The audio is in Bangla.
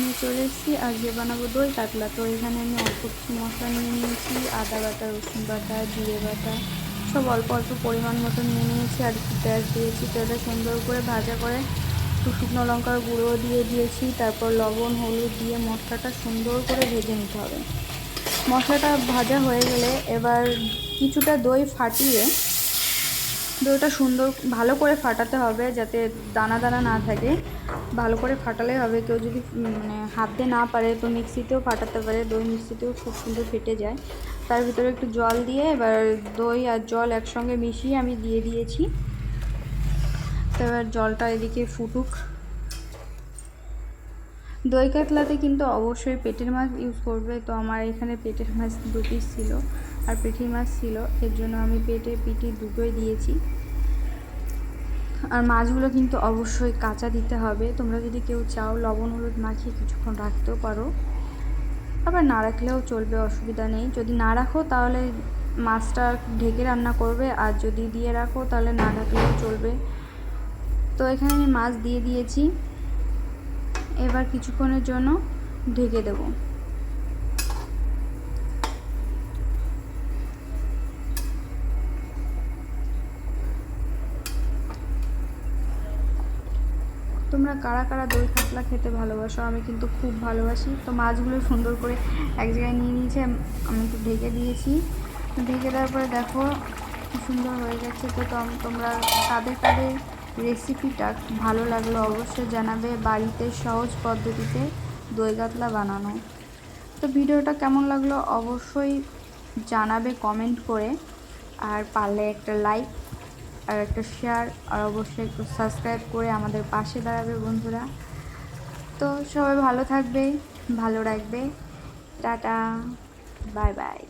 নিয়ে চলে এসেছি। আজকে বানাবো দই কাতলা। তো এখানে আমি অল্প কিছু মশলা নিয়ে নিয়েছি, আদা বাটা, রসুন বাটা, জিরে বাটা, সব অল্প অল্প পরিমাণ মতো নিয়ে নিয়েছি। আর একটু পেঁয়াজ দিয়েছি। তো এটা সুন্দর করে ভাজা করে একটু শুকনো লঙ্কার গুঁড়ো দিয়ে দিয়েছি। তারপর লবণ হলুদ দিয়ে মশলাটা সুন্দর করে ভেজে নিতে হবে। মশলাটা ভাজা হয়ে গেলে এবার কিছুটা দই ফাটিয়ে, দইটা সুন্দর ভালো করে ফাটাতে হবে যাতে দানা দানা না থাকে। ভালো করে ফাটালে হবে। কেউ যদি হাত দিয়ে না পারে তো মিক্সিতেও ফাটাতে পারে, দই মিক্সিতেও খুব সুন্দর ফেটে যায়। তার ভিতরে একটু জল দিয়ে এবার দই আর জল একসঙ্গে মিশিয়ে আমি দিয়ে দিয়েছি। তো এবার জলটা এদিকে ফুটুক। দই কাতলাতে কিন্তু অবশ্যই পেটের মাছ ইউজ করবে। তো আমার এখানে পেটের মাছ 2 পিস ছিল আর পেটি মাছ ছিল, এর জন্য আমি পিটি দুটোই দিয়েছি। আর মাছগুলো কিন্তু অবশ্যই কাঁচা দিতে হবে। তোমরা যদি কেউ চাও লবণ হলুদ মাখিয়ে কিছুক্ষণ রাখতেও পারো, আবার না রাখলেও চলবে, অসুবিধা নেই। যদি না রাখো তাহলে মাছটা ঢেকে রান্না করবে, আর যদি দিয়ে রাখো তাহলে না ঢাকলেও চলবে। তো এখানে আমি মাছ দিয়ে দিয়েছি। এবার কিছুক্ষণের জন্য ঢেকে দেব। তোমরা কারা কারা দই কাতলা খেতে ভালোবাসো? আমি কিন্তু খুব ভালোবাসি। তো মাছগুলো সুন্দর করে এক জায়গায় নিয়ে নিয়েছি, আমি একটু ঢেকে দিয়েছি। ঢেকে দেওয়ার পরে দেখো কি সুন্দর হয়ে গেছে। তো তোমরা কাদের কাদের রেসিপিটা ভালো লাগলো অবশ্যই জানাবে, বাড়িতে সহজ পদ্ধতিতে দই কাতলা বানানো। তো ভিডিওটা কেমন লাগলো অবশ্যই জানাবে কমেন্ট করে। আর পারলে একটা লাইক আর একটা শেয়ার আর অবশ্যই একটু সাবস্ক্রাইব করে আমাদের পাশে দাঁড়াবে বন্ধুরা। তো সবাই ভালো থাকবে, ভালো রাখবে। Tata, bye bye.